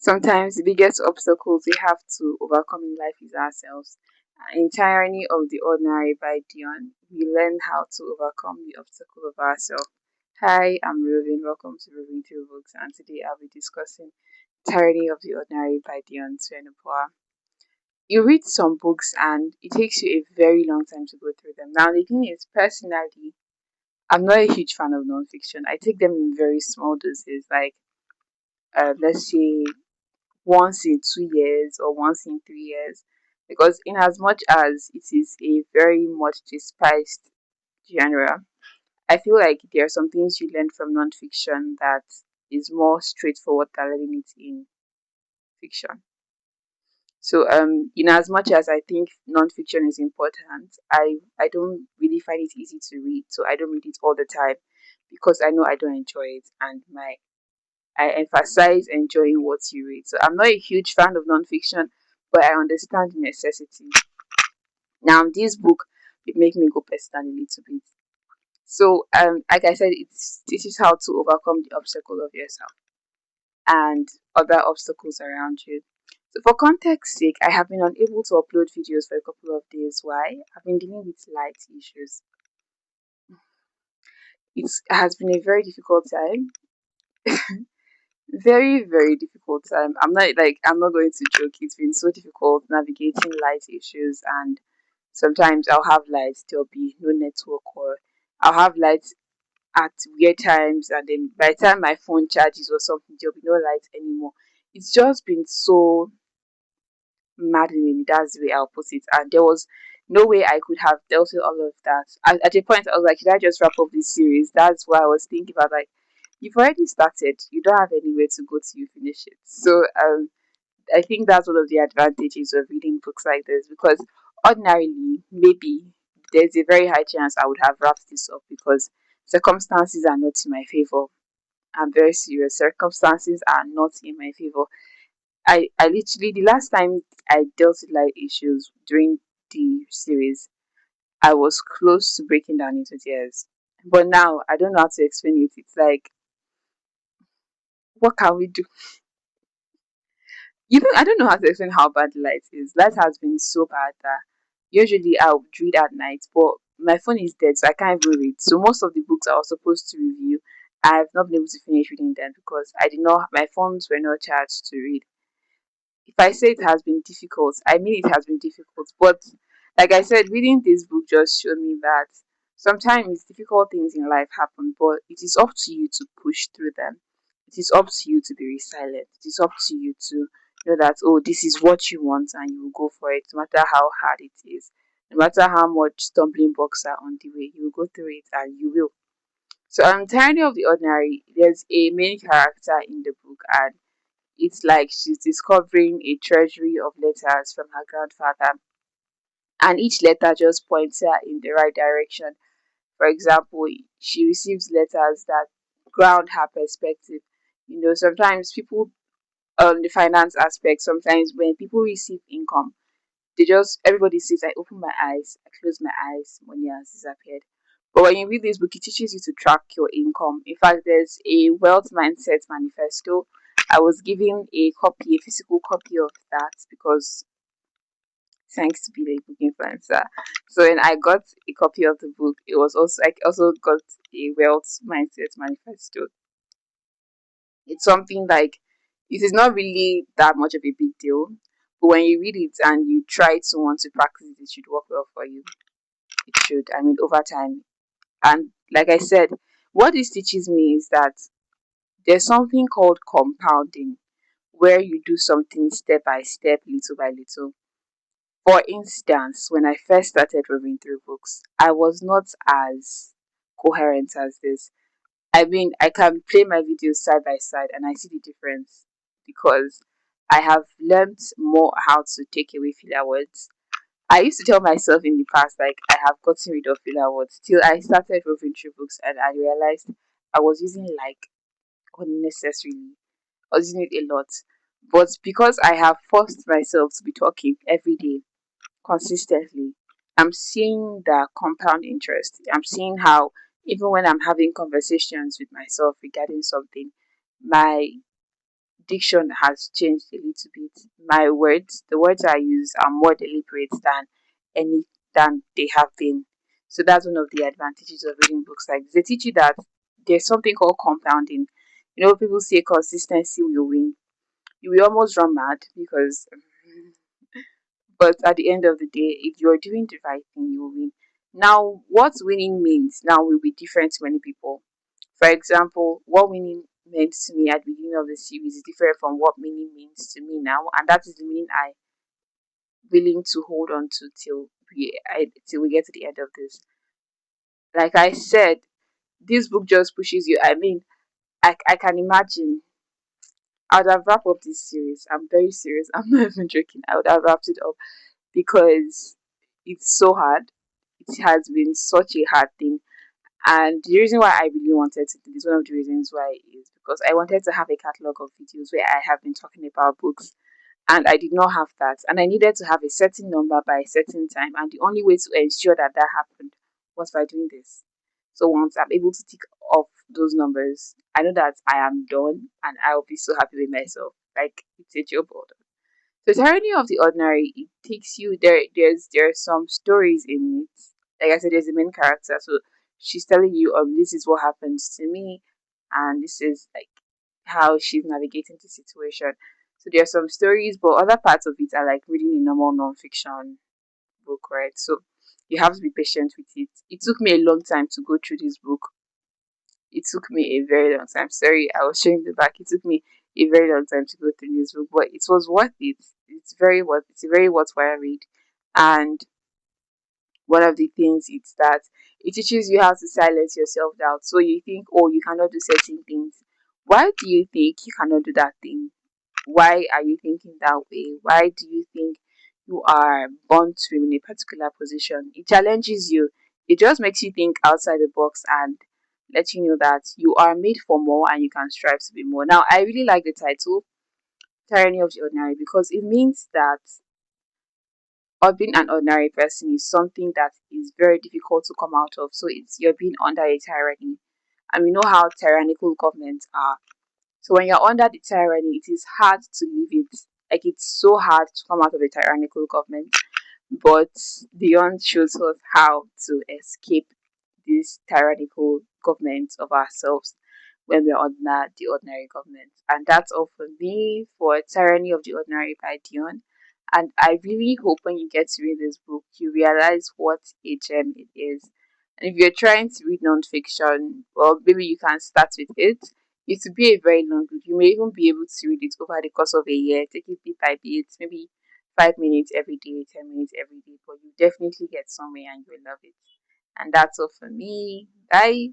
Sometimes the biggest obstacles we have to overcome in life is ourselves. In Tyranny of the Ordinary by Dionne, we learn how to overcome the obstacle of ourselves. Hi, I'm Roving. Welcome to Roving Through Books, and today I'll be discussing Tyranny of the Ordinary by Dionne Tweneboah. You read some books and it takes you a very long time to go through them. Now, the thing is, personally, I'm not a huge fan of nonfiction. I take them in very small doses, like let's say once in 2 years or once in 3 years, because in as much as it is a very much despised genre, I feel like there are some things you learn from nonfiction that is more straightforward than learning it in fiction. So in as much as I think nonfiction is important, I don't really find it easy to read, so I don't read it all the time because I know I don't enjoy it, and my I emphasize enjoying what you read. So I'm not a huge fan of nonfiction, but I understand the necessity. Now, this book it make me go personally a little bit. So, like I said, it teaches how to overcome the obstacle of yourself and other obstacles around you. So, for context sake, I have been unable to upload videos for a couple of days. Why? I've been dealing with light issues. It has been a very difficult time. Very, very difficult time. I'm not going to joke. It's been so difficult navigating light issues, and sometimes I'll have lights, there'll be no network, or I'll have lights at weird times, and then by the time my phone charges or something, there'll be no light anymore. It's just been so maddening. That's the way I'll put it. And there was no way I could have dealt with all of that. At a point, I was like, should I just wrap up this series? That's why I was thinking about, like, you've already started. You don't have anywhere to go till you finish it. So I think that's one of the advantages of reading books like this, because ordinarily, maybe there's a very high chance I would have wrapped this up because circumstances are not in my favor. I'm very serious. Circumstances are not in my favor. I literally, the last time I dealt with life issues during the series, I was close to breaking down into tears. But now I don't know how to explain it. It's like, what can we do? I don't know how to explain how bad light is. Light has been so bad that usually I would read at night, but my phone is dead, so I can't even read. So most of the books I was supposed to review, I've not been able to finish reading them because I did not. My phones were not charged to read. If I say it has been difficult, I mean it has been difficult. But like I said, reading this book just showed me that sometimes difficult things in life happen, but it is up to you to push through them. It is up to you to be resilient. It is up to you to know that, oh, this is what you want, and you will go for it, no matter how hard it is, no matter how much stumbling blocks are on the way. You will go through it, and you will. So I'm tired of the ordinary. There's a main character in the book, and it's like she's discovering a treasury of letters from her grandfather, and each letter just points her in the right direction. For example, she receives letters that ground her perspective. Sometimes people on the finance aspect, sometimes when people receive income, everybody says, I open my eyes, I close my eyes, money has disappeared. But when you read this book, it teaches you to track your income. In fact, there's a wealth mindset manifesto. I was given a physical copy of that because thanks to be the book influencer. So when I got a copy of the book, it was also I also got a wealth mindset manifesto. It's something like it is not really that much of a big deal, but when you read it and you try to want to practice it, it should work well for you. It should. I mean, over time. And like I said, what this teaches me is that there's something called compounding, where you do something step by step, little by little. For instance, when I first started reading through books, I was not as coherent as this. I mean, I can play my videos side by side and I see the difference because I have learned more how to take away filler words. I used to tell myself in the past, like, I have gotten rid of filler words till I started reading through books and I realized I was using like unnecessarily. I was using it a lot. But because I have forced myself to be talking every day consistently, I'm seeing the compound interest. I'm seeing how even when I'm having conversations with myself regarding something, my diction has changed a little bit. My words, the words I use, are more deliberate any than they have been. So that's one of the advantages of reading books like this. They teach you that there's something called compounding. You know, people say consistency will win. You will almost run mad because, but at the end of the day, if you're doing the right thing, you will win. Now, what winning means now will be different to many people. For example, what winning meant to me at the beginning of the series is different from what meaning means to me now, and that is the meaning I willing to hold on to till we get to the end of this. Like I said, this book just pushes you. I mean, I can imagine I would have wrapped up this series. I'm very serious. I'm not even joking. I would have wrapped it up because it's so hard. It has been such a hard thing. And the reason why I really wanted to do this, one of the reasons why is because I wanted to have a catalog of videos where I have been talking about books, and I did not have that. And I needed to have a certain number by a certain time. And the only way to ensure that that happened was by doing this. So once I'm able to tick off those numbers, I know that I am done and I'll be so happy with myself. Like it's a job well done. So Tyranny of the Ordinary, it takes you there. There's some stories in it. Like I said, there's the main character, so she's telling you, this is what happens to me, and this is like how she's navigating the situation. So there are some stories, but other parts of it are like reading a normal non-fiction book, right? So you have to be patient with it. It took me a long time to go through this book. It took me a very long time. Sorry, I was showing the back. It took me a very long time to go through this book, but it was worth it. It's a very worthwhile read. And one of the things is that it teaches you how to silence your self doubt. So you think, oh, you cannot do certain things. Why do you think you cannot do that thing? Why are you thinking that way? Why do you think you are born to be in a particular position? It challenges you. It just makes you think outside the box and let you know that you are made for more and you can strive to be more. Now, I really like the title, Tyranny of the Ordinary, because it means that being an ordinary person is something that is very difficult to come out of. So it's you're being under a tyranny. And we know how tyrannical governments are. So when you're under the tyranny, it is hard to leave it. Like it's so hard to come out of a tyrannical government. But Dionne shows us how to escape this tyrannical government of ourselves when we're under the ordinary government. And that's all for me for Tyranny of the Ordinary by Dionne. And I really hope when you get to read this book, you realize what a gem it is. And if you're trying to read nonfiction, well, maybe you can start with it. It will be a very long book. You may even be able to read it over the course of a year. Take it bit by bit, maybe 5 minutes every day, 10 minutes every day. But you definitely get somewhere and you'll love it. And that's all for me. Bye.